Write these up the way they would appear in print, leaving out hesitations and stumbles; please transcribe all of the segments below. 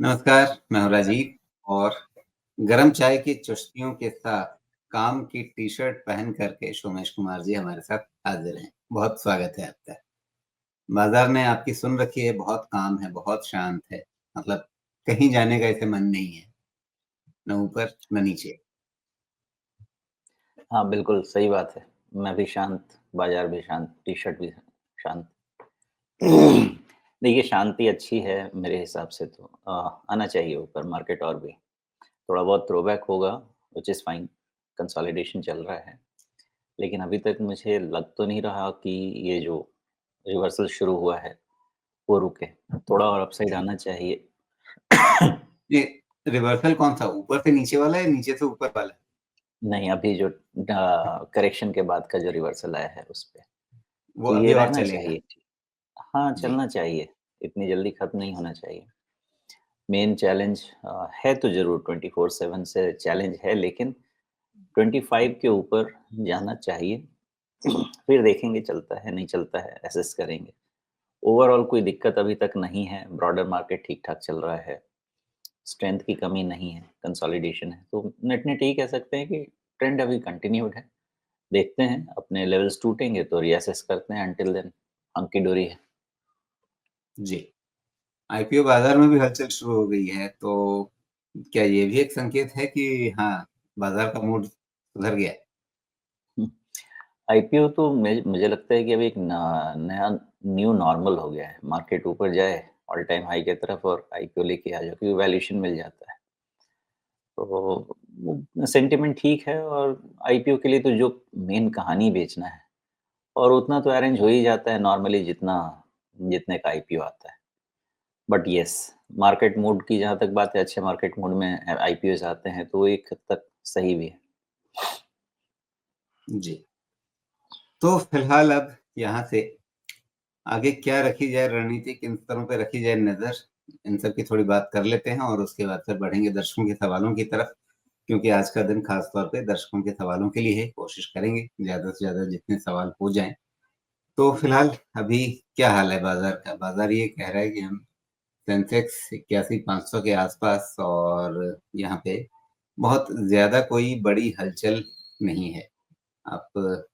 नमस्कार, मैं हूँ राजीव और गरम चाय की चुस्कियों के साथ काम की टी-शर्ट पहन कर के सोमेश कुमार जी हमारे साथ हाज़िर हैं। बहुत स्वागत है आपका। बाज़ार ने आपकी सुन रखी है, बहुत काम है, बहुत शांत है, मतलब कहीं जाने का इसे मन नहीं है, ना ऊपर ना नीचे। हाँ, बिल्कुल सही बात है। मैं भी शांत, बाज़ार भी शांत, टी-शर्ट भी शांत। देखिए, शांति अच्छी है मेरे हिसाब से तो आना चाहिए ऊपर मार्केट और भी। थोड़ा बहुत थ्रोबैक होगा व्हिच इज़ फाइन, कंसोलिडेशन चल रहा है। लेकिन अभी तक मुझे लग तो नहीं रहा कि ये जो रिवर्सल शुरू हुआ है, वो रुके। थोड़ा और अपसाइड जी। आना चाहिए। ये रिवर्सल कौन-सा ऊपर से नीचे वाला है, नीचे से ऊपर वाला? नहीं, अभी जो करेक्शन के बाद का जो रिवर्सल आया है, उस पे। वो तो अभी ये और रहना चलेगा। चाहिए। हाँ, जी, चलना चाहिए, इतनी जल्दी खत्म नहीं होना चाहिए। मेन चैलेंज है तो ज़रूर 24/7 से चैलेंज है, लेकिन 25 के ऊपर जाना चाहिए। फिर देखेंगे चलता है, नहीं चलता है, असेस करेंगे। ओवरऑल कोई दिक्कत अभी तक नहीं है, ब्रॉडर मार्केट ठीक-ठाक चल रहा है, स्ट्रेंथ की कमी नहीं है, कंसोलिडेशन है। तो नेट-नेट यही कह सकते हैं कि ट्रेंड अभी कंटिन्यूड है। देखते हैं, अपने लेवल्स टूटेंगे तो रीअसेस करते हैं, अंटिल देन हंकी डोरी है। जी। आईपीओ बाज़ार में भी हलचल शुरू हो गई है, तो क्या ये भी एक संकेत है कि हाँ, बाज़ार का मूड सुधर गया है? आईपीओ तो मुझे लगता है कि अभी एक नया न्यू नॉर्मल हो गया है। मार्केट ऊपर जाए ऑल टाइम हाई की तरफ और आईपीओ लेके आ जाओ क्योंकि वैल्यूएशन मिल जाता है। तो सेंटिमेंट ठीक है और आईपीओ के लिए तो जो मेन कहानी बेचना है और उतना तो अरेंज हो ही जाता है नॉर्मली जितने का आईपीओ आता है। बट येस, मार्केट मूड की जहाँ तक बात है, अच्छे मार्केट मूड में आईपीओज़ आते हैं तो वो एक हद तक सही भी है। जी। तो फिलहाल अब यहाँ से आगे क्या रखी जाए रणनीति, किन स्तरों पे रखी जाए नज़र, इन सब की थोड़ी बात कर लेते हैं और उसके बाद फिर बढ़ेंगे दर्शकों के सवालों की तरफ, क्योंकि आज का दिन खास तौर पे दर्शकों के सवालों के लिए है। कोशिश करेंगे ज़्यादा से ज़्यादा जितने सवाल हो जाएँ। तो फिलहाल अभी क्या हाल है बाज़ार का? बाज़ार ये कह रहा है कि हम सेंसेक्स 81,500 के आस-पास और यहाँ पे बहुत ज़्यादा कोई बड़ी हलचल नहीं है। आप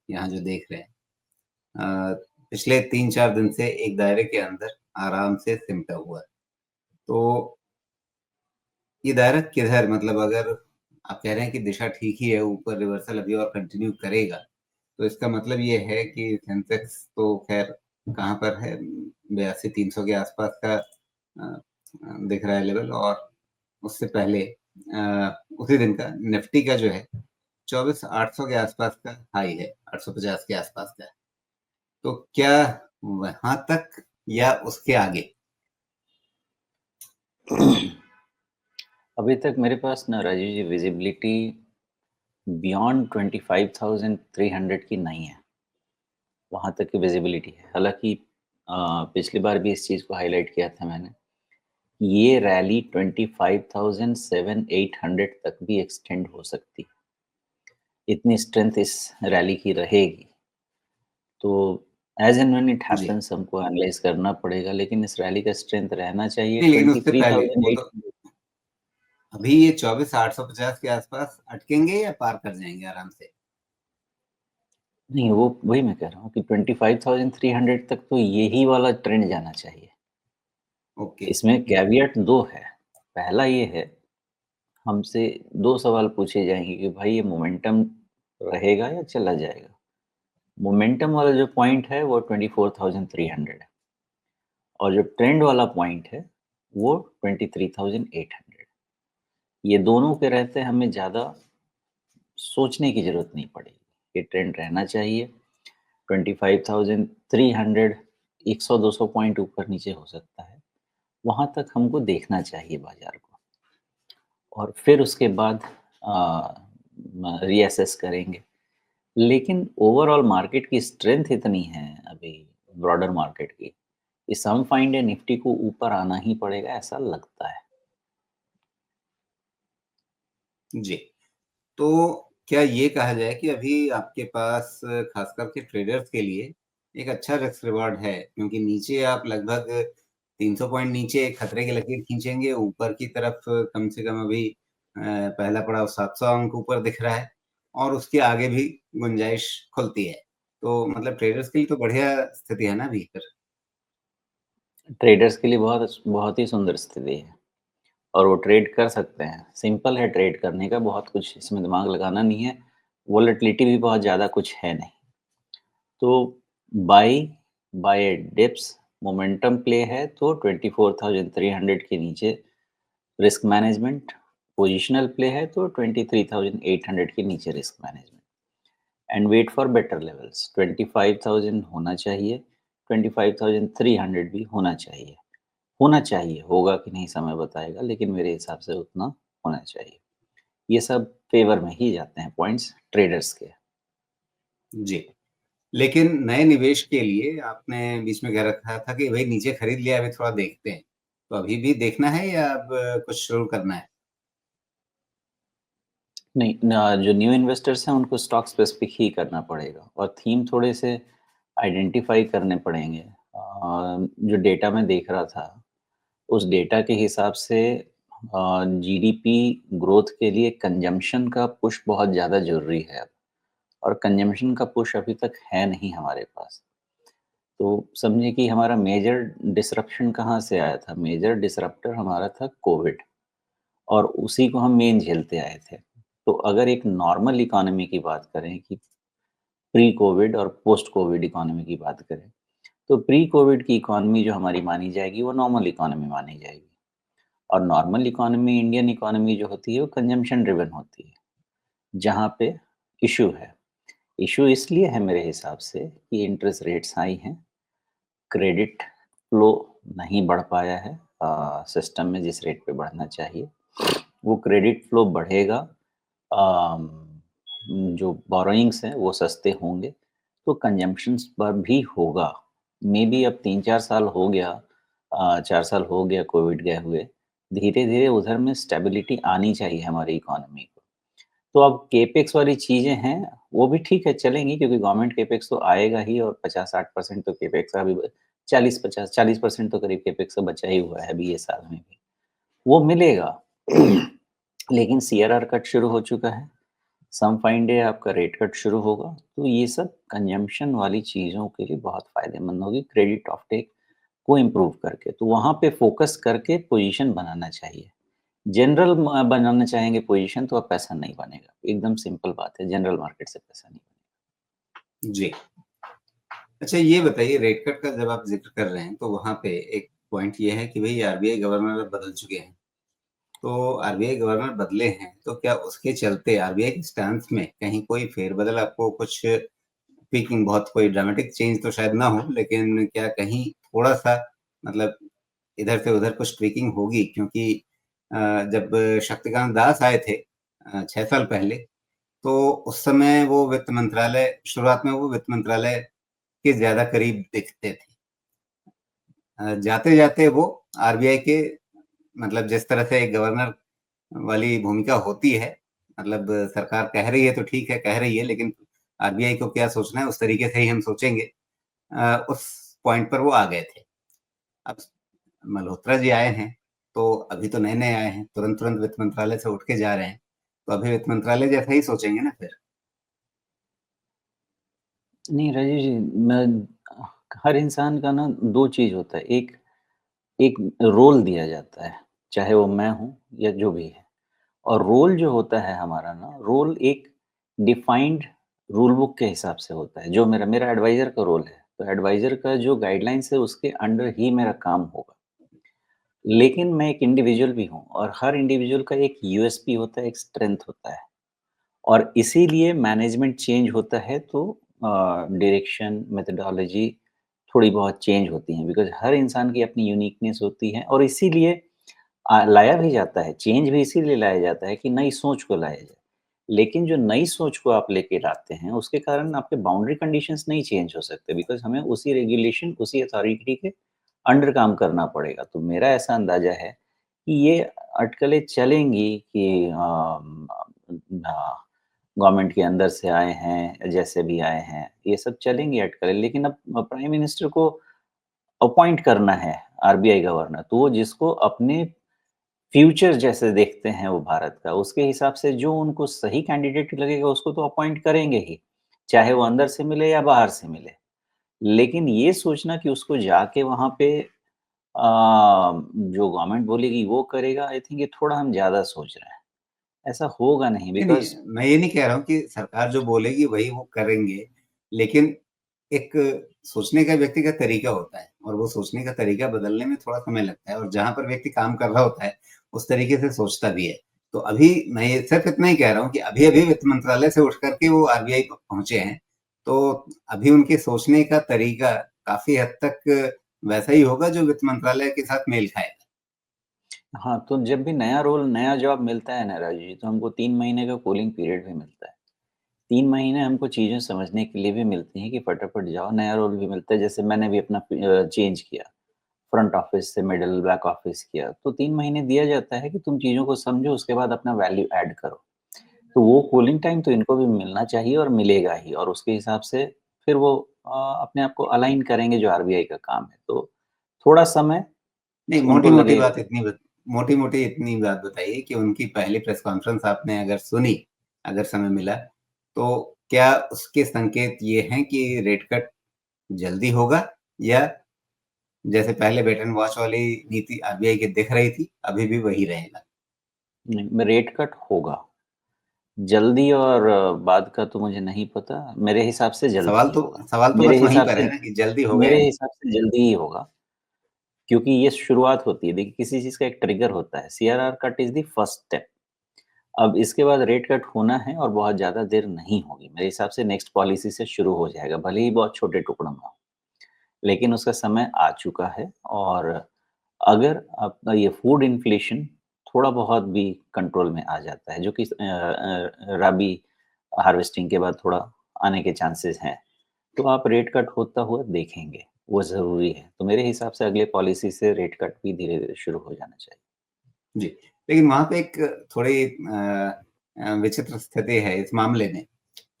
यहाँ जो देख रहे हैं। अ, पिछले 3-4 दिन से एक दायरे के अंदर आराम से सिमटा हुआ है। तो ये दायरा किधर मतलब अगर आप कह रहे हैं कि दिशा ठीक ही है, ऊपर रिवर्सल अभी और कंटिन्यू करेगा, तो इसका मतलब ये है कि सेंसेक्स तो ख़ैर कहाँ पर है 82,300 के आसपास का दिख रहा है लेवल और उससे पहले उसी दिन का निफ्टी का जो है 24,800 के आसपास का हाई है, 850 के आसपास का। तो क्या वहाँ तक या उसके आगे? अभी तक मेरे पास ना राजीव जी विजिबिलिटी बियॉन्ड 25,300 की नहीं है, वहाँ तक की विजिबिलिटी है। हालाँकि पिछली बार भी इस चीज़ को हाइलाइट किया था मैंने, ये रैली 25,700-800 तक भी एक्सटेंड हो सकती है। इतनी स्ट्रेंथ इस रैली की रहेगी। तो एज़ एंड व्हेन इट जी। हैपेंस हमको एनालाइज़ करना पड़ेगा, लेकिन इस रैली का स्ट्रेंथ रहना चाहिए नहीं, लेकिन उससे पहले वो तो 23,800। अभी ये 24,850 के आसपास अटकेंगे या पार कर जाएँगे आराम से? नहीं, वो वही मैं कह रहा हूँ कि 25,300 तक तो यही वाला ट्रेंड जाना चाहिए। ओके, इसमें कैveat 2 है। पहला ये है, हमसे 2 सवाल पूछे जाएँगे कि भाई ये मोमेंटम रहेगा या चला जाएगा? मोमेंटम वाला जो पॉइंट है वो 24,300 है और जो ट्रेंड वाला पॉइंट है वो 23,800। ये दोनों के रहते हमें ज़्यादा सोचने की ज़रूरत नहीं पड़ेगी। ये ट्रेंड रहना चाहिए। 25,300, 100-200 पॉइंट ऊपर-नीचे हो सकता है। वहाँ तक हमको देखना चाहिए बाज़ार को और फिर उसके बाद रीअसेस करेंगे। लेकिन ओवरऑल मार्केट की स्ट्रेंथ इतनी है अभी ब्रॉडर मार्केट की, कि सम फाइंड निफ्टी को ऊपर आना ही पड़ेगा ऐसा लगता है। जी। तो क्या ये कहा जाए कि अभी आपके पास ख़ास करके ट्रेडर्स के लिए एक अच्छा रिस्क रिवॉर्ड है? क्योंकि नीचे आप लगभग 300 पॉइंट नीचे खतरे की लकीर खींचेंगे, ऊपर की तरफ कम से कम अभी पहला पड़ाव 700 अंक ऊपर दिख रहा है और उसके आगे भी गुंजाइश खुलती है। तो मतलब ट्रेडर्स के लिए तो बढ़िया स्थिति है ना अभी फिर? ट्रेडर्स के लिए बहुत ही सुंदर स्थिति है और वो ट्रेड कर सकते हैं। सिंपल है ट्रेड करने का, बहुत कुछ इसमें दिमाग लगाना नहीं है। वोलेटिलिटी भी बहुत ज़्यादा कुछ है नहीं। तो buy by dips momentum play है तो 24,300 के नीचे रिस्क मैनेजमेंट, पोजिशनल प्ले है तो 23,800 के नीचे risk management and wait for better levels. 25,000 होना चाहिए, 25,300 भी होना चाहिए। होना चाहिए, होगा कि नहीं समय बताएगा, लेकिन मेरे हिसाब से उतना होना चाहिए। ये सब फ़ेवर में ही जाते हैं पॉइंट्स ट्रेडर्स के। जी। लेकिन नए निवेश के लिए आपने बीच में कह रखा था कि भई नीचे खरीद लिया, अभी थोड़ा देखते हैं। तो अभी भी देखना है या अब कुछ शुरू करना है? नहीं जो न्यू इन्वेस्टर्स हैं उनको स्टॉक स्पेसिफिक ही करना पड़ेगा और थीम थोड़े से आइडेंटिफाई करने पड़ेंगे। जो डेटा मैं देख रहा था, उस डेटा के हिसाब से जीडीपी ग्रोथ के लिए कंजम्पशन का पुश बहुत ज़्यादा ज़रूरी है अब और कंजम्पशन का पुश अभी तक है नहीं हमारे पास। तो समझिए कि हमारा मेजर डिसरप्शन कहाँ से आया था? मेजर डिसरप्टर हमारा था कोविड और उसी को हम मेन झेलते आए थे। तो अगर एक नॉर्मल इकोनॉमी की बात करें कि प्री कोविड और पोस्ट कोविड इकोनॉमी की बात करें, तो प्री कोविड की इकोनॉमी जो हमारी मानी जाएगी, वो नॉर्मल इकोनॉमी मानी जाएगी और नॉर्मल इकोनॉमी, इंडियन इकोनॉमी जो होती है, वो कंजम्पशन ड्रिवन होती है, जहाँ पे इश्यू है। इश्यू इसलिए है मेरे हिसाब से कि इंटरेस्ट रेट्स हाई हैं, क्रेडिट फ्लो नहीं बढ़ पाया है सिस्टम में जिस रेट पे बढ़ना चाहिए। वो क्रेडिट फ्लो बढ़ेगा, अम, जो बोरोइंग्स हैं वो सस्ते होंगे, तो कंजम्पशन्स पर भी होगा। मेबी अब 3-4 साल हो गया, 4 साल हो गया कोविड गए हुए, धीरे-धीरे उधर में स्टेबिलिटी आनी चाहिए हमारी इकोनॉमी को। तो अब केपेक्स वाली चीज़ें हैं, वो भी ठीक है चलेंगी क्योंकि गवर्नमेंट केपेक्स तो आएगा ही और 50-60% तो केपेक्स का भी 40-50 40% तो करीब केपेक्स का बचा ही हुआ है अभी ये साल में भी। वो मिलेगा। लेकिन सीआरआर कट शुरू हो चुका है। सम फाइन डे आपका रेट कट शुरू होगा। तो ये सब कंजम्पशन वाली चीज़ों के लिए बहुत फ़ायदेमंद होगी क्रेडिट ऑफटेक को इम्प्रूव करके। तो वहाँ पे फ़ोकस करके पोज़ीशन बनाना चाहिए। जनरल बनाना चाहेंगे पोज़ीशन तो अब पैसा नहीं बनेगा। एकदम सिंपल बात है, जनरल मार्केट से पैसा नहीं बनेगा। जी। अच्छा ये बताइए, रेट कट का जब आप ज़िक्र कर रहे हैं, तो वहाँ पे एक पॉइंट ये है कि भई आरबीआई गवर्नर बदल चुके हैं। तो आरबीआई गवर्नर बदले हैं, तो क्या उसके चलते आरबीआई के स्टांस में कहीं कोई फेरबदल आपको कुछ ट्वीकिंग, बहुत कोई ड्रामेटिक चेंज तो शायद ना हो, लेकिन क्या कहीं थोड़ा-सा मतलब इधर से उधर कुछ ट्वीकिंग होगी? क्योंकि जब शक्तिकांत दास आए थे 6 साल पहले, तो उस समय वो वित्त मंत्रालय, शुरुआत में वो वित्त मंत्रालय के ज़्यादा करीब दिखते थे। जाते-जाते वो आरबीआई के, मतलब जिस तरह से एक गवर्नर वाली भूमिका होती है, मतलब सरकार कह रही है तो ठीक है, कह रही है, लेकिन आरबीआई को क्या सोचना है उस तरीके से ही हम सोचेंगे। उस पॉइंट पर वो आ गए थे। अब मल्होत्रा जी आए हैं, तो अभी तो नए-नए आए हैं, तुरंत-तुरंत वित्त मंत्रालय से उठ के जा रहे हैं, तो अभी वित्त मंत्रालय जैसा ही सोचेंगे ना फिर? नहीं राजीव जी, मैं हर इंसान का ना 2 चीज़ होता है। एक एक रोल दिया जाता है, चाहे वो मैं हूँ या जो भी है। और रोल जो होता है हमारा ना, रोल एक डिफाइंड रूल बुक के हिसाब से होता है। जो मेरा मेरा एडवाइज़र का रोल है, तो एडवाइज़र का जो गाइडलाइंस है उसके अंडर ही मेरा काम होगा। लेकिन मैं एक इंडिविजुअल भी हूँ और हर इंडिविजुअल का एक यूएसपी होता है, एक स्ट्रेंथ होता है और इसीलिए मैनेजमेंट चेंज होता है तो डायरेक्शन, मेथोडोलॉजी थोड़ी बहुत चेंज होती हैं बिकॉज़ हर इंसान की अपनी यूनिकनेस होती है और इसीलिए लाया भी जाता है, चेंज भी इसीलिए लाया जाता है कि नई सोच को लाया जाए। लेकिन जो नई सोच को आप लेके लाते हैं, उसके कारण आपके बाउंड्री कंडीशंस नहीं चेंज हो सकते बिकॉज़ हमें उसी रेगुलेशन, उसी अथॉरिटी के अंडर काम करना पड़ेगा। तो मेरा ऐसा अंदाज़ा है कि ये अटकलें चलेंगी कि गवर्नमेंट के अंदर से आए हैं, जैसे भी आए हैं, ये सब चलेंगी अटकलें। लेकिन अब प्राइम मिनिस्टर को अपॉइंट करना है आरबीआई गवर्नर, तो वो जिसको अपने फ्यूचर जैसे देखते हैं वो भारत का, उसके हिसाब से जो उनको सही कैंडिडेट लगेगा उसको तो अपॉइंट करेंगे ही, चाहे वो अंदर से मिले या बाहर से मिले। लेकिन ये सोचना कि उसको जाके वहाँ पे जो गवर्नमेंट बोलेगी वो करेगा, आई थिंक ये थोड़ा हम ज़्यादा सोच रहे हैं। ऐसा होगा नहीं नहीं, बिकॉज़ नहीं, मैं ये नहीं कह रहा हूँ कि सरकार जो बोलेगी वही वो करेंगे, लेकिन एक सोचने का व्यक्ति का तरीका होता है और वो सोचने का तरीका बदलने में थोड़ा समय लगता है और जहाँ पर व्यक्ति काम कर रहा होता है, उस तरीके से सोचता भी है। तो अभी मैं ये सिर्फ इतना ही कह रहा हूँ कि अभी-अभी वित्त मंत्रालय से उठ कर के वो आरबीआई पहुँचे हैं, तो अभी उनके सोचने का तरीका काफ़ी हद तक वैसा ही होगा जो वित्त मंत्रालय के साथ मेल खाएगा। हाँ, तो जब भी नया रोल, नया जॉब मिलता है ना राजू जी, तो हमको 3 महीने का कूलिंग पीरियड भी मिलता है। 3 महीने हमको चीज़ें समझने के लिए भी मिलती हैं कि फटाफट जाओ, नया रोल भी मिलता है। जैसे मैंने भी अपना चेंज किया, फ्रंट ऑफ़िस से मिडल बैक ऑफ़िस किया, तो 3 महीने दिया जाता है कि तुम चीज़ों को समझो, उसके बाद अपना वैल्यू ऐड करो। तो वो कूलिंग टाइम तो इनको भी मिलना चाहिए और मिलेगा ही और उसके हिसाब से फिर वो अपने आप को अलाइन करेंगे जो आरबीआई का काम है। तो थोड़ा समय नहीं, उनको मोटी-मोटी लगेगा। बात इतनी मोटी-मोटी इतनी बात बताइए कि उनकी पहली प्रेस कॉन्फ्रेंस आपने अगर सुनी, अगर समय मिला, तो क्या उसके संकेत ये हैं कि रेट कट जल्दी होगा या जैसे पहले वेट एंड वॉच वाली नीति आरबीआई की दिख रही थी, अभी भी वही रहेगा? नहीं, रेट कट होगा। जल्दी और बाद का तो मुझे नहीं पता, मेरे हिसाब से जल्दी सवाल ही तो होगा। सवाल तो मेरे बस वहीं हिसाब पर से है ना कि जल्दी होगा या मेरे नहीं? हिसाब से जल्दी ही होगा, क्योंकि ये शुरुआत होती है। देखिए, किसी चीज़ का एक ट्रिगर होता है, CRR cut is the first step. अब इसके बाद रेट कट होना है और बहुत ज़्यादा देर नहीं होगी। मेरे हिसाब से नेक्स्ट पॉलिसी से शुरू हो जाएगा, भले ही बहुत छोटे टुकड़ों में हो, लेकिन उसका समय आ चुका है और अगर आपका ये फूड इन्फ्लेशन थोड़ा बहुत भी कंट्रोल में आ जाता है, जो कि राबी हार्वेस्टिंग के बाद थोड़ा आने के चांसेस हैं, तो आप रेट कट होता हुआ देखेंगे, वो ज़रूरी है। तो मेरे हिसाब से अगले पॉलिसी से रेट कट भी धीरे-धीरे शुरू हो जाना चाहिए। जी, लेकिन वहाँ पे एक थोड़ी विचित्र स्थिति है इस मामले में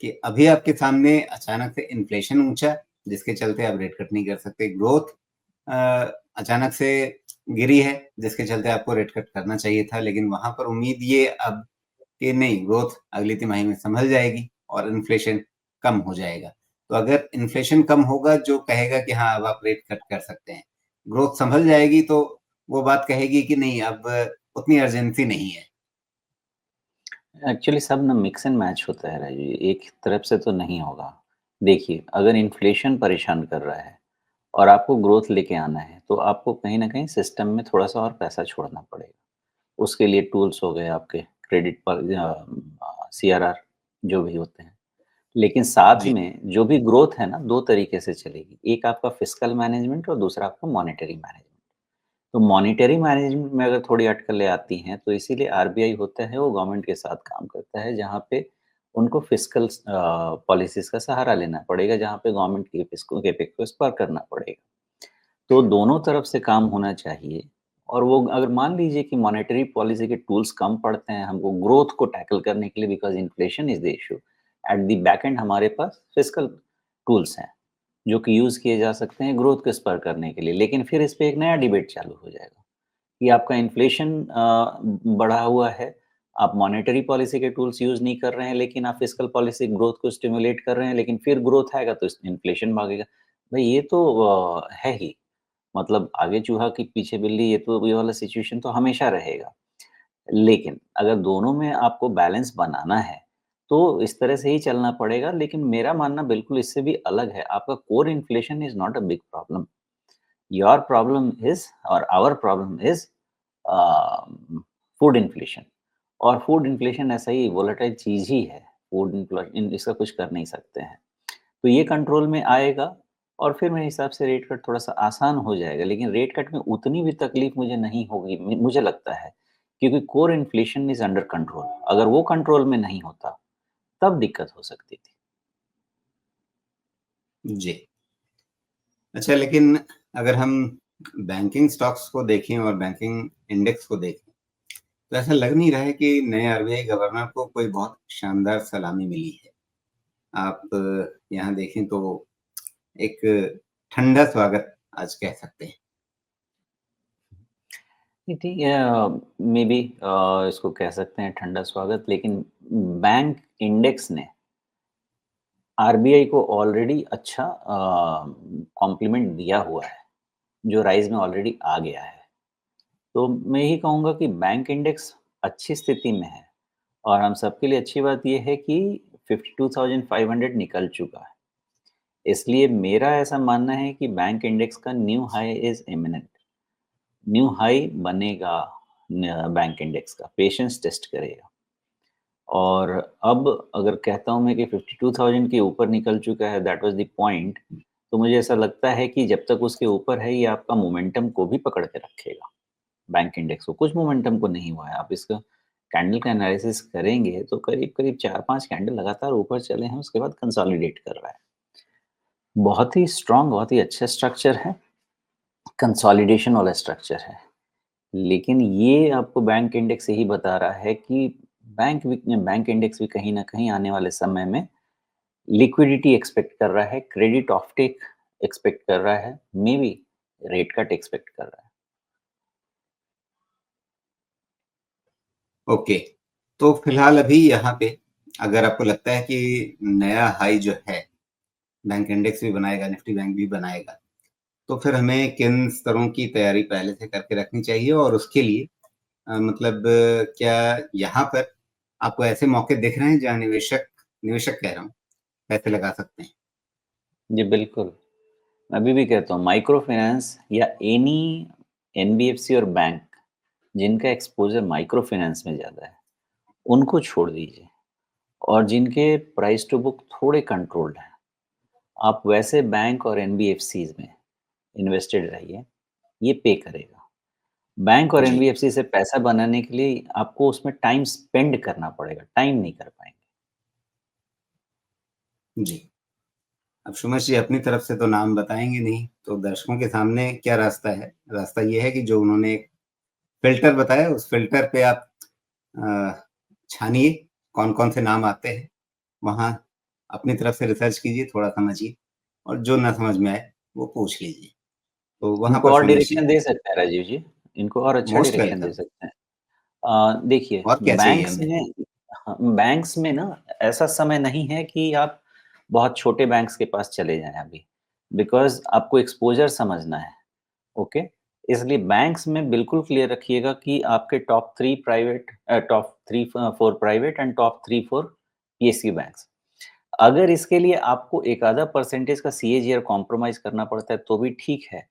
कि अभी आपके सामने अचानक से इन्फ्लेशन ऊँचा, जिसके चलते आप रेट कट नहीं कर सकते। ग्रोथ अ, अचानक से गिरी है, जिसके चलते आपको रेट कट करना चाहिए था। लेकिन वहाँ पर उम्मीद ये अब कि नहीं, ग्रोथ अगली तिमाही में सँभल जाएगी और इन्फ्लेशन कम हो जाएगा। तो अगर इन्फ्लेशन कम होगा जो कहेगा कि हाँ, अब आप रेट कट कर सकते हैं। ग्रोथ सँभल जाएगी तो वो बात कहेगी कि नहीं, अब उतनी अर्जेंसी नहीं है। एक्चुअली सब ना मिक्स एंड मैच होता है राजू जी, एक तरफ से तो नहीं होगा। देखिए, अगर इन्फ्लेशन परेशान कर रहा है और आपको ग्रोथ लेके आना है, तो आपको कहीं न कहीं सिस्टम में थोड़ा-सा और पैसा छोड़ना पड़ेगा। उसके लिए टूल्स हो गए आपके क्रेडिट पर सीआरआर जो भी होते हैं। लेकिन साथ जी, में जो भी ग्रोथ है ना 2 तरीके से चलेगी। एक आपका फिस्कल मैनेजमेंट और दूसरा आपका मॉनेटरी मैनेजमेंट। तो मॉनेटरी मैनेजमेंट में अगर थोड़ी अटकलें आती हैं, तो इसीलिए आरबीआई होता है वो गवर्नमेंट के साथ काम करता है, जहाँ पे उनको फिस्कल पॉलिसीज़ का सहारा लेना पड़ेगा, जहाँ पे गवर्नमेंट की केपेक को स्पर करना पड़ेगा। तो दोनों तरफ से काम होना चाहिए और वो अगर मान लीजिए कि मॉनेटरी पॉलिसी के टूल्स कम पड़ते हैं हमको ग्रोथ को टैकल करने के लिए because inflation is the issue. At the back and हमारे पास फिस्कल टूल्स हैं, जो कि यूज़ किए जा सकते हैं ग्रोथ को स्पर करने के लिए। लेकिन फिर इस पे एक नया डिबेट चालू हो जाएगा कि आपका इन्फ्लेशन बढ़ा हुआ है, आप मॉनेटरी पॉलिसी के टूल्स यूज़ नहीं कर रहे हैं, लेकिन आप फिस्कल पॉलिसी ग्रोथ को स्टिम्युलेट कर रहे हैं, लेकिन फिर ग्रोथ आएगा तो इन्फ्लेशन भागेगा। भई ये तो है ही। मतलब आगे चूहा की पीछे बिल्ली ये वाला सिचुएशन तो हमेशा रहेगा। लेकिन अगर दोनों में आपको बैलेंस बनाना है, तो इस तरह से ही चलना पड़ेगा। लेकिन मेरा मानना बिल्कुल इससे भी अलग है। आपका core inflation is not a big problem. Your problem is और our problem is food inflation और फूड इन्फ्लेशन ऐसा ही वोलेटाइल चीज़ ही है। फूड इसका कुछ कर नहीं सकते हैं। तो ये कंट्रोल में आएगा और फिर मेरे हिसाब से रेट कट थोड़ा-सा आसान हो जाएगा, लेकिन रेट कट में उतनी भी तकलीफ मुझे नहीं होगी मुझे लगता है, क्योंकि core inflation is under control. अगर वो कंट्रोल में नहीं होता, तब दिक्कत हो सकती थी। जी। अच्छा, लेकिन अगर हम बैंकिंग स्टॉक्स को देखें और बैंकिंग इंडेक्स को देखें, तो ऐसा लग नहीं रहा है कि नए आरबीआई गवर्नर को कोई बहुत शानदार सलामी मिली है। आप यहाँ देखें तो एक ठंडा स्वागत आज कह सकते हैं? नहीं, ठीक है, मे बी इसको कह सकते हैं ठंडा स्वागत, लेकिन बैंक इंडेक्स ने आरबीआई को ऑलरेडी अच्छा कॉम्प्लीमेंट दिया हुआ है, जो राइज़ में ऑलरेडी आ गया है। तो मैं यही कहूँगा कि बैंक इंडेक्स अच्छी स्थिति में है और हम सबके लिए अच्छी बात ये है कि 52,500 निकल चुका है। इसलिए मेरा ऐसा मानना है कि बैंक इंडेक्स का new high is imminent. New high बनेगा बैंक इंडेक्स का, पेशेंस टेस्ट करेगा। और अब अगर कहता हूँ मैं कि 52,000 के ऊपर निकल चुका है, दैट वाज़ द पॉइंट, तो मुझे ऐसा लगता है कि जब तक उसके ऊपर है, ये आपका मोमेंटम को भी पकड़ के रखेगा, बैंक इंडेक्स को। कुछ मोमेंटम को नहीं हुआ है, आप इसका कैंडल का एनालिसिस करेंगे तो करीब-करीब 4-5 कैंडल लगातार ऊपर चले हैं, उसके बाद कंसोलिडेट कर रहा है। बहुत ही स्ट्रॉन्ग, बहुत ही अच्छा स्ट्रक्चर है, कंसोलिडेशन वाला स्ट्रक्चर है। लेकिन ये आपको बैंक इंडेक्स यही बता रहा है कि बैंक इंडेक्स भी कहीं न कहीं आने वाले समय में लिक्विडिटी एक्सपेक्ट कर रहा है, क्रेडिट ऑफटेक एक्सपेक्ट कर रहा है, मेबी रेट कट एक्सपेक्ट कर रहा है। ओके। तो फिलहाल अभी यहाँ पे अगर आपको लगता है कि नया हाई जो है, बैंक इंडेक्स भी बनाएगा, निफ्टी बैंक भी बनाएगा, तो फिर हमें किन स्तरों की तैयारी पहले से करके रखनी चाहिए और उसके लिए मतलब क्या यहाँ पर आपको ऐसे मौके दिख रहे हैं जहाँ निवेशक निवेशक कह रहा हूँ, पैसे लगा सकते हैं? जी, बिल्कुल। मैं अभी भी कहता हूँ माइक्रो फाइनेंस या एनी एनबीएफसी और बैंक जिनका एक्सपोज़र माइक्रो फाइनेंस में ज़्यादा है, उनको छोड़ दीजिए और जिनके प्राइस टू बुक थोड़े कंट्रोल्ड हैं, आप वैसे बैंक और एनबीएफसीज़ में इन्वेस्टेड रहिए, ये पे करेगा। बैंक और जी, एनबीएफसी से पैसा बनाने के लिए आपको उसमें टाइम स्पेंड करना पड़ेगा, टाइम नहीं कर पाएँगे। जी। अब सुमेश जी अपनी तरफ से तो नाम बताएँगे नहीं, तो दर्शकों के सामने क्या रास्ता है? रास्ता ये है कि जो उन्होंने एक फ़िल्टर बताया, उस फ़िल्टर पे आप अ, छानिए, कौन-कौन से नाम आते हैं, वहाँ अपनी तरफ से रिसर्च कीजिए, थोड़ा समझिए और जो ना समझ में आए, वो पूछ लीजिए। तो वहाँ इनको पर और सुमेश जी डायरेक्शन दे सकते हैं राजीव जी, इनको और अच्छा मोस्ट डायरेक्शन दे वेलकम। सकते हैं। देखिए और क्या चाहिए बैंक्स हमें? में हाँ, बैंक्स में ना ऐसा समय नहीं है कि आप बहुत छोटे बैंक्स के पास चले जाएँ अभी, बिकॉज़ आपको एक्सपोज़र समझना है, ओके? इसलिए बैंक्स में बिल्कुल क्लियर रखिएगा कि आपके top 3 4 private and top 3-4 PSU banks. अगर इसके लिए आपको एक आधा परसेंटेज का सीएजीआर कॉम्प्रोमाइज़ करना पड़ता है तो भी ठीक है।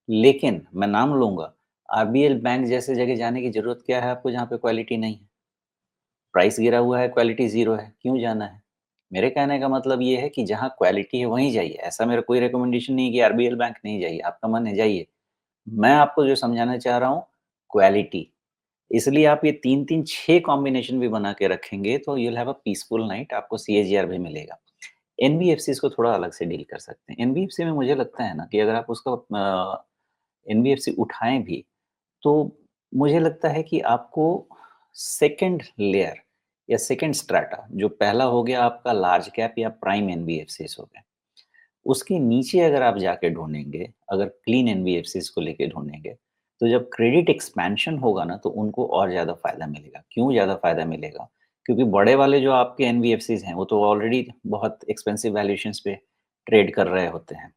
लेकिन मैं नाम लूँगा, आरबीएल बैंक जैसे जगह जाने की ज़रूरत क्या है आपको जहाँ पे क्वालिटी नहीं है? प्राइस गिरा हुआ है, क्वालिटी ज़ीरो है, क्यों जाना है? मेरे कहने का मतलब ये है कि जहाँ क्वालिटी है वहीं जाइए। ऐसा मेरा कोई रिकमेंडेशन नहीं है कि आरबीएल बैंक नहीं जाइए, आपका मन है जाइए। मैं आपको जो समझाना चाह रहा हूँ क्वालिटी। इसलिए आप ये 3-3 6 कॉम्बिनेशन भी बना के रखेंगे तो you will have a peaceful night, आपको सीएजीआर भी मिलेगा। एनबीएफसीज़ को थोड़ा अलग से डील कर सकते हैं। एनबीएफसी में मुझे लगता है ना कि अगर आप उसका एनबीएफसी उठाएँ भी, तो मुझे लगता है कि आपको सेकंड लेयर या सेकंड स्ट्रैटा जो पहला हो गया आपका लार्ज कैप या प्राइम एनबीएफसीज़ हो गए। उसके नीचे अगर आप जाके ढूँढेंगे, अगर क्लीन एनबीएफसीज़ को लेके ढूँढेंगे, तो जब क्रेडिट एक्सपेंशन होगा ना, तो उनको और ज़्यादा फ़ायदा मिलेगा। क्यों ज़्यादा फ़ायदा मिलेगा? क्योंकि बड़े वाले जो आपके एनबीएफसीज़ हैं, वो तो ऑलरेडी बहुत एक्सपेंसिव वैल्यूएशंस पे ट्रेड कर रहे होते हैं।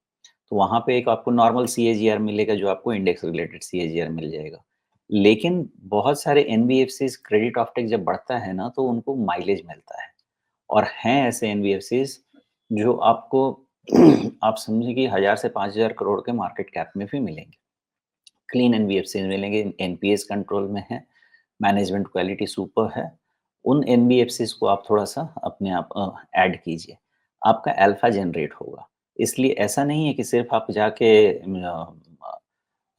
तो वहाँ पे एक आपको नॉर्मल सीएजीआर मिलेगा, जो आपको इंडेक्स रिलेटेड सीएजीआर मिल जाएगा। लेकिन बहुत सारे एनबीएफसीज़ क्रेडिट ऑफ्टेक जब बढ़ता है ना, तो उनको माइलेज मिलता है और हैं ऐसे एनबीएफसीज़ जो आपको आप समझिए कि 1000 से 5000 करोड़ के मार्केट कैप में भी मिलेंगे। क्लीन एनबीएफसीज़ मिलेंगे, एनपीएस कंट्रोल में है, मैनेजमेंट क्वालिटी सुपर है। उन एनबीएफसीज़ को आप थोड़ा-सा अपने आप ऐड कीजिए। आपका अल्फा जनरेट होगा। इसलिए ऐसा नहीं है कि सिर्फ़ आप जाके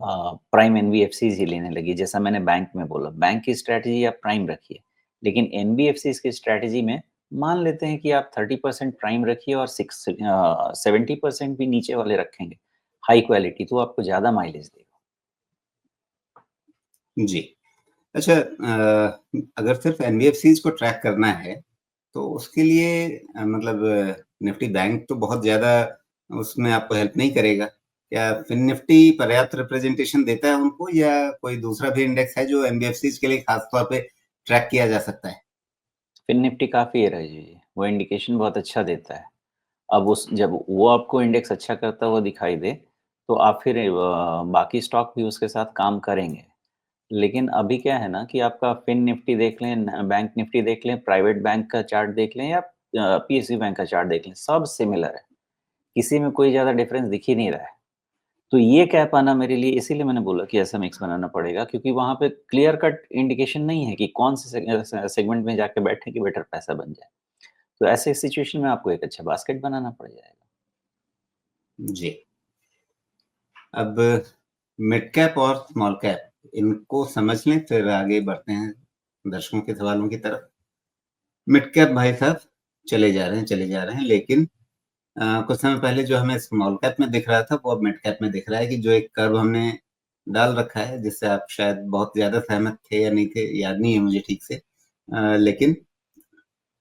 प्राइम एनबीएफसीज़ ही लेने लगिए, जैसा मैंने बैंक में बोला। बैंक की स्ट्रैटेजी आप प्राइम रखिए, लेकिन एनबीएफसीज़ की स्ट्रैटेजी में मान लेते हैं कि आप 30% प्राइम रखिए और 70% भी नीचे वाले रखेंगे, हाई क्वालिटी, तो आपको ज़्यादा माइलेज देगा। जी। अच्छा अगर सिर्फ़ एनबीएफसीज़ को ट्रैक करना है, तो उसके लिए मतलब निफ्टी बैंक तो बहुत ज़्यादा उसमें आपको हेल्प नहीं करेगा। क्या फिन निफ्टी पर्याप्त रिप्रेजेंटेशन देता है उनको, या कोई दूसरा भी इंडेक्स है जो एनबीएफसीज के लिए खास तौर पे ट्रैक किया जा सकता है? फिन निफ्टी काफ़ी है राजीव जी, वो इंडिकेशन बहुत अच्छा देता है। अब उस जब वो आपको इंडेक्स अच्छा करता हुआ दिखाई दे, तो आप फिर बाकी स्टॉक भी उसके साथ काम करेंगे। लेकिन अभी क्या है ना कि आपका फिन निफ्टी देख लें, बैंक निफ्टी देख लें, प्राइवेट बैंक का चार्ट देख लें या पीएसयू बैंक का चार्ट देख लें, सब सिमिलर है। किसी में कोई ज़्यादा डिफरेंस दिख ही नहीं रहा है। तो ये कह पाना मेरे लिए, इसीलिए मैंने बोला कि ऐसा मिक्स बनाना पड़ेगा, क्योंकि वहाँ पे क्लियर कट इंडिकेशन नहीं है कि कौन से सेगमेंट में जाके बैठे कि बेटर पैसा बन जाए। तो ऐसे सिचुएशन में आपको एक अच्छा बास्केट बनाना पड़ जाएगा। जी। अब मिड कैप और स्मॉल कैप इनको समझ लें, फिर आगे बढ़ते हैं दर्शकों के सवालों की तरफ। मिड कैप भाई साहब चले जा रहे हैं, लेकिन कुछ समय पहले जो हमें स्मॉल कैप में दिख रहा था, वो अब मिड कैप में दिख रहा है कि जो एक कर्व हमने डाल रखा है, जिससे आप शायद बहुत ज़्यादा सहमत थे या नहीं थे, याद नहीं है मुझे ठीक से। लेकिन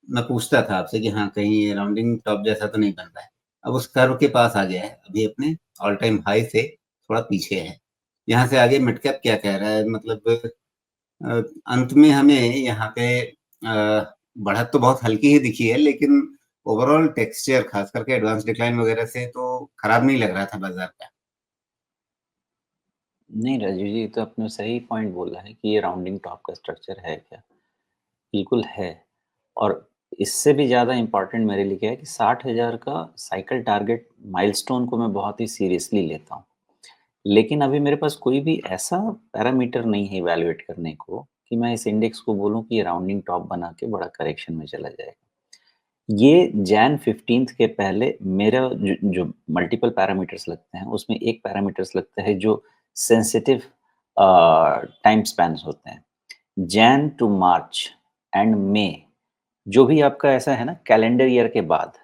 मैं पूछता था आपसे कि हाँ, कहीं ये राउंडिंग टॉप जैसा तो नहीं बन रहा है। अब उस कर्व के पास आ गया है, अभी अपने ऑल टाइम हाई से थोड़ा पीछे है। यहाँ से आगे मिड कैप क्या कह रहा है? मतलब अ, अंत में हमें यहाँ पे बढ़त तो बहुत हल्की ही दिखी है, लेकिन ओवरऑल टेक्सचर खास करके एडवांस डिक्लाइन वगैरह से तो खराब नहीं लग रहा था बाजार का। नहीं राजीव जी, तो आपने सही पॉइंट बोला है कि ये राउंडिंग टॉप का स्ट्रक्चर है क्या? बिल्कुल है। और इससे भी ज़्यादा इम्पोर्टेंट मेरे लिए क्या है कि 60,000 का साइकिल टारगेट माइलस्टोन को मैं बहुत ही सीरियसली लेता हूँ। लेकिन अभी मेरे पास कोई भी ऐसा पैरामीटर नहीं है इवैल्यूएट करने को कि मैं इस इंडेक्स को बोलूँ कि ये राउंडिंग टॉप बना के बड़ा करेक्शन में चला जाएगा। ये जैन 15th के पहले मेरा जो जो मल्टीपल पैरामीटर्स लगते हैं, उसमें एक पैरामीटर्स लगता है जो सेंसिटिव टाइम स्पैन्स होते हैं। जैन टू मार्च एंड मई, जो भी आपका ऐसा है ना कैलेंडर ईयर के बाद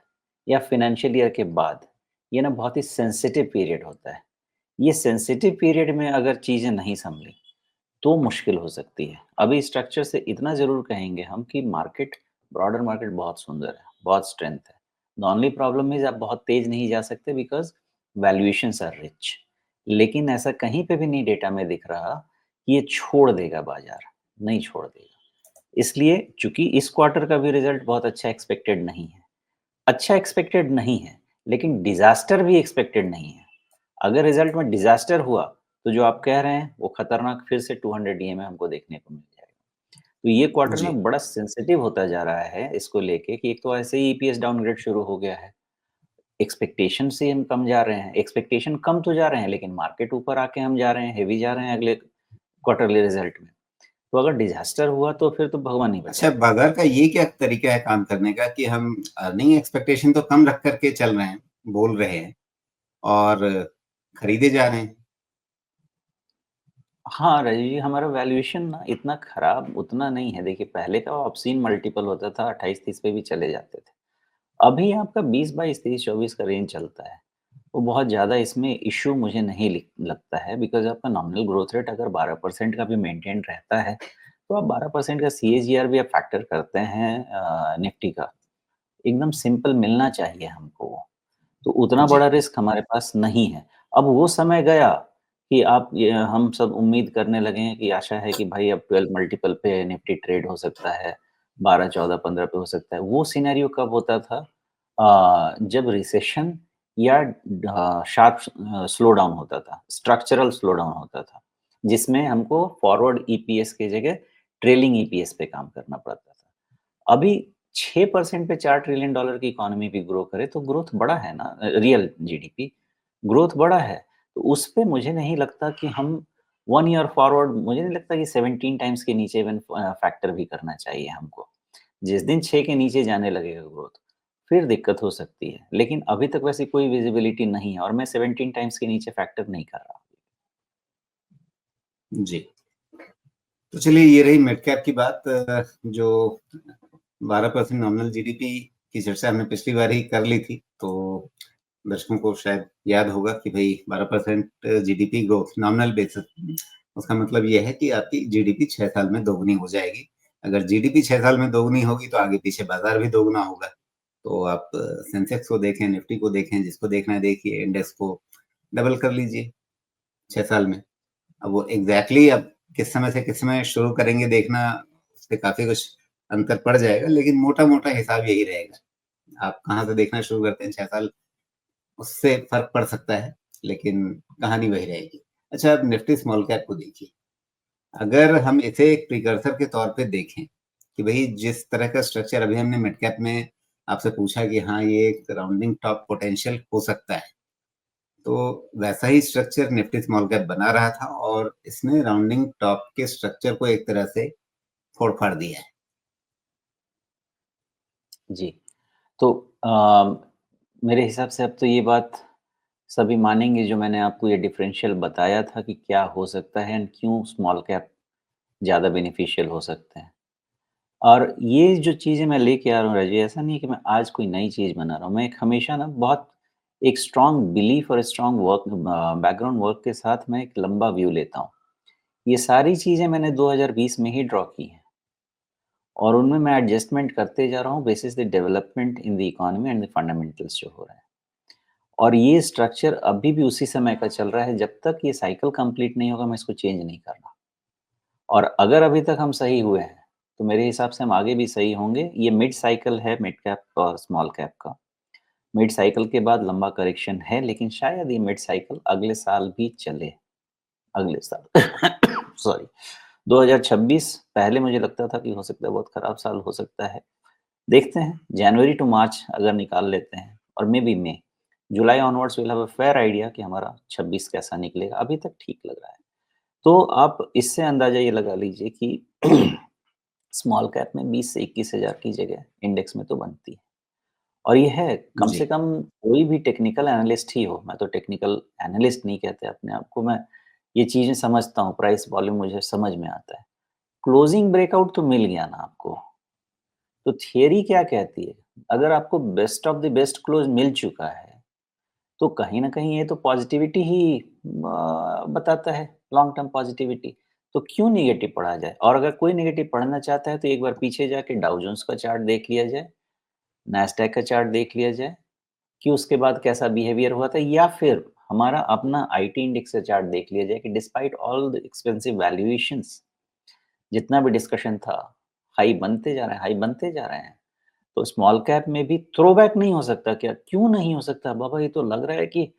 या फाइनेंशियल ईयर के बाद, ये ना बहुत ही सेंसिटिव पीरियड होता है। ये सेंसिटिव पीरियड में अगर चीज़ें नहीं सँभली, तो मुश्किल हो सकती है। अभी स्ट्रक्चर से इतना ज़रूर कहेंगे हम कि मार्केट, ब्रॉडर मार्केट बहुत सुंदर है, बहुत स्ट्रेंथ है। द ओनली प्रॉब्लम इज़ आप बहुत तेज़ नहीं जा सकते बिकॉज़ वैल्यूएशंस आर रिच। लेकिन ऐसा कहीं पे भी नहीं डेटा में दिख रहा कि ये छोड़ देगा बाज़ार, नहीं छोड़ देगा। इसलिए चूँकि इस क्वार्टर का भी रिज़ल्ट बहुत अच्छा एक्सपेक्टेड नहीं है। अच्छा एक्सपेक्टेड नहीं है, लेकिन डिज़ास्टर भी एक्सपेक्टेड नहीं है। अगर रिज़ल्ट में डिज़ास्टर हुआ, तो जो आप कह रहे हैं, वो खतरनाक फिर से 200 ईएमए हमको देखने को मिल जाएगा। तो ये क्वार्टर जी, में बड़ा सेंसिटिव होता जा रहा है इसको लेके कि एक तो ऐसे ही ईपीएस डाउनग्रेड शुरू हो गया है। एक्सपेक्टेशन से हम कम जा रहे हैं, एक्सपेक्टेशन कम तो जा रहे हैं, लेकिन मार्केट ऊपर आके हम जा रहे हैं, हेवी जा रहे हैं अगले क्वार्टरली रिज़ल्ट में। तो अगर डिज़ास्टर हुआ तो फिर तो भगवान ही अच्छा, बचाए। बाजार का ये क्या तरीका है काम करने का कि हम अर्निंग एक्सपेक्टेशन तो कम रख करके चल रहे हैं, बोल रहे हैं और खरीदे जा रहे हैं। हाँ, राजीव जी, हमारा वैल्यूएशन ना इतना खराब उतना नहीं है। देखिए पहले का ऑब्सीन मल्टीपल होता था, 28-30 पे भी चले जाते थे। अभी आपका 20, 22, 30, 24 का रेंज चलता है। वो बहुत ज़्यादा इसमें इश्यू मुझे नहीं लगता है बिकॉज़ आपका नॉमिनल ग्रोथ रेट अगर 12% का भी मेंटेन रहता है, तो आप 12% का सीएजीआर भी आप फैक्टर करते हैं निफ्टी का। एकदम सिंपल मिलना चाहिए हमको वो। तो उतना जी, बड़ा रिस्क हमारे पास नहीं है। अब वो समय गया कि आप ये हम सब उम्मीद करने लगे हैं कि आशा है कि भाई अब 12 मल्टीपल पे निफ्टी ट्रेड हो सकता है, 12, 14, 15 पे हो सकता है। वो सिनेरियो कब होता था जब रिसेशन या शार्प स्लो डाउन होता था, स्ट्रक्चरल स्लो डाउन होता था, जिसमें हमको फॉरवर्ड ईपीएस की जगह ट्रेलिंग ईपीएस पे काम करना पड़ता था। अभी 6% पे $4 ट्रिलियन की इकोनॉमी भी ग्रो करे तो ग्रोथ बड़ा है ना, रियल जीडीपी ग्रोथ बड़ा है। तो उस पे मुझे नहीं लगता कि हम 1 ईयर फॉरवर्ड, मुझे नहीं लगता कि 17 टाइम्स के नीचे इवन फैक्टर भी करना चाहिए हमको। जिस दिन 6 के नीचे जाने लगेगा ग्रोथ, फिर दिक्कत हो सकती है। लेकिन अभी तक वैसी कोई विजिबिलिटी नहीं है और मैं 17 टाइम्स के नीचे फैक्टर नहीं कर रहा। जी। तो चलिए, ये रही मिड कैप की बात। जो 12% नॉमिनल जीडीपी की चर्चा हमने पिछली बार ही कर ली थी, तो दर्शकों को शायद याद होगा कि भई 12% जीडीपी ग्रोथ नॉमिनल बेसिस, उसका मतलब ये है कि आपकी जीडीपी 6 साल में दोगुनी हो जाएगी। अगर जीडीपी 6 साल में दोगुनी होगी, तो आगे पीछे बाज़ार भी दोगुना होगा। तो आप सेंसेक्स को देखें, निफ्टी को देखें, जिसको देखना है देखिए, इंडेक्स को डबल कर लीजिए 6 साल में। अब वो एग्ज़ैक्टली अब किस समय से किस समय शुरू करेंगे देखना, उससे काफ़ी कुछ अंतर पड़ जाएगा, लेकिन मोटा-मोटा हिसाब यही रहेगा। आप कहाँ से देखना शुरू करते हैं 6 साल, उससे फ़र्क पड़ सकता है, लेकिन कहानी वही रहेगी। अच्छा, अब निफ्टी स्मॉल कैप को देखिए। अगर हम इसे एक प्रिकर्सर के तौर पे देखें कि भई जिस तरह का स्ट्रक्चर अभी हमने मिड कैप में आपसे पूछा कि हाँ, ये एक राउंडिंग टॉप पोटेंशियल हो सकता है। तो वैसा ही स्ट्रक्चर निफ्टी स्मॉल कैप बना रहा था और इसने राउंडिंग टॉप के स्ट्रक्चर को एक तरह से फोड़-फाड़ दिया है। जी। तो मेरे हिसाब से अब तो ये बात सभी मानेंगे जो मैंने आपको ये डिफरेंशियल बताया था कि क्या हो सकता है एंड क्यों स्मॉल कैप ज़्यादा बेनिफिशियल हो सकते हैं। और ये जो चीज़ें मैं लेके आ रहा हूँ राजीव, ऐसा नहीं है कि मैं आज कोई नई चीज़ बना रहा हूँ। मैं एक हमेशा ना बहुत एक स्ट्रॉन्ग बिलीफ और स्ट्रॉन्ग वर्क बैकग्राउंड वर्क के साथ मैं एक लंबा व्यू लेता हूँ। ये सारी चीज़ें मैंने 2020 में ही ड्रॉ की हैं और उनमें मैं एडजस्टमेंट करते जा रहा हूँ basis the development in the economy and the fundamentals जो हो रहा है। और ये स्ट्रक्चर अभी भी उसी समय का चल रहा है, जब तक ये साइकिल कंप्लीट नहीं होगा मैं इसको चेंज नहीं कर रहा। और अगर अभी तक हम सही हुए हैं, तो मेरे हिसाब से हम आगे भी सही होंगे। ये मिड साइकिल है मिड कैप और स्मॉल कैप का। मिड साइकिल के बाद लंबा करेक्शन है, लेकिन शायद ये मिड साइकिल अगले साल भी चले, अगले साल। सॉरी, 2026 पहले मुझे लगता था कि हो सकता है बहुत खराब साल हो सकता है। देखते हैं, जनवरी टू मार्च अगर निकाल लेते हैं और maybe May, July onwards will have a fair idea कि हमारा 26 कैसा निकलेगा। अभी तक ठीक लग रहा है। तो आप इससे अंदाज़ा ये लगा लीजिए कि स्मॉल कैप में 20 से 21 हज़ार की जगह इंडेक्स में तो बनती है। और ये है कम जी। से कम कोई भी टेक्निकल एनालिस्ट ही हो, मैं तो टेक्निकल एनालिस्ट नहीं कहते अपने आप को, मैं ये चीज़ें समझता हूँ, प्राइस वॉल्यूम मुझे समझ में आता है। क्लोजिंग ब्रेकआउट तो मिल गया ना आपको, तो थियरी क्या कहती है? अगर आपको best of the best close मिल चुका है, तो कहीं न कहीं ये तो पॉज़िटिविटी ही बताता है, लॉन्ग टर्म पॉज़िटिविटी। तो क्यों नेगेटिव पढ़ा जाए? और अगर कोई नेगेटिव पढ़ना चाहता है, तो एक बार पीछे जाके डाउ जोन्स का चार्ट देख लिया जाए, नैस्डैक का चार्ट देख लिया जाए कि उसके बाद कैसा बिहेवियर हुआ था, या फिर हमारा अपना आईटी इंडेक्स का चार्ट देख लिया जाए कि despite all the expensive valuations, जितना भी डिस्कशन था, हाई बनते जा रहे हैं, हाई बनते जा रहे हैं। तो स्मॉल कैप में भी थ्रोबैक नहीं हो सकता क्या? क्यों नहीं हो सकता? बाबा ये तो लग रहा है कि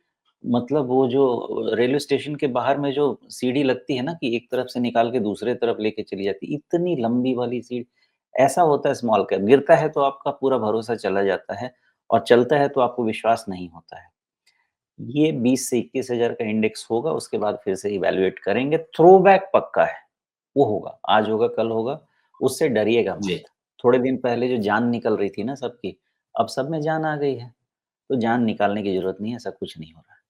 मतलब वो जो रेलवे स्टेशन के बाहर में जो सीढ़ी लगती है ना कि एक तरफ से निकाल के दूसरे तरफ लेके चली जाती है, इतनी लंबी वाली सीढ़ी, ऐसा होता है स्मॉल कैप। गिरता है तो आपका पूरा भरोसा चला जाता है और चलता है तो आपको विश्वास नहीं होता है। ये 20 से 21 हज़ार का इंडेक्स होगा, उसके बाद फिर से इवैल्यूएट करेंगे। थ्रोबैक पक्का है, वो होगा, आज होगा, कल होगा, उससे डरिएगा मत। जी। थोड़े दिन पहले जो जान निकल रही थी ना सबकी, अब सब में जान आ गई है, तो जान निकालने की ज़रूरत नहीं है, ऐसा कुछ नहीं हो रहा है।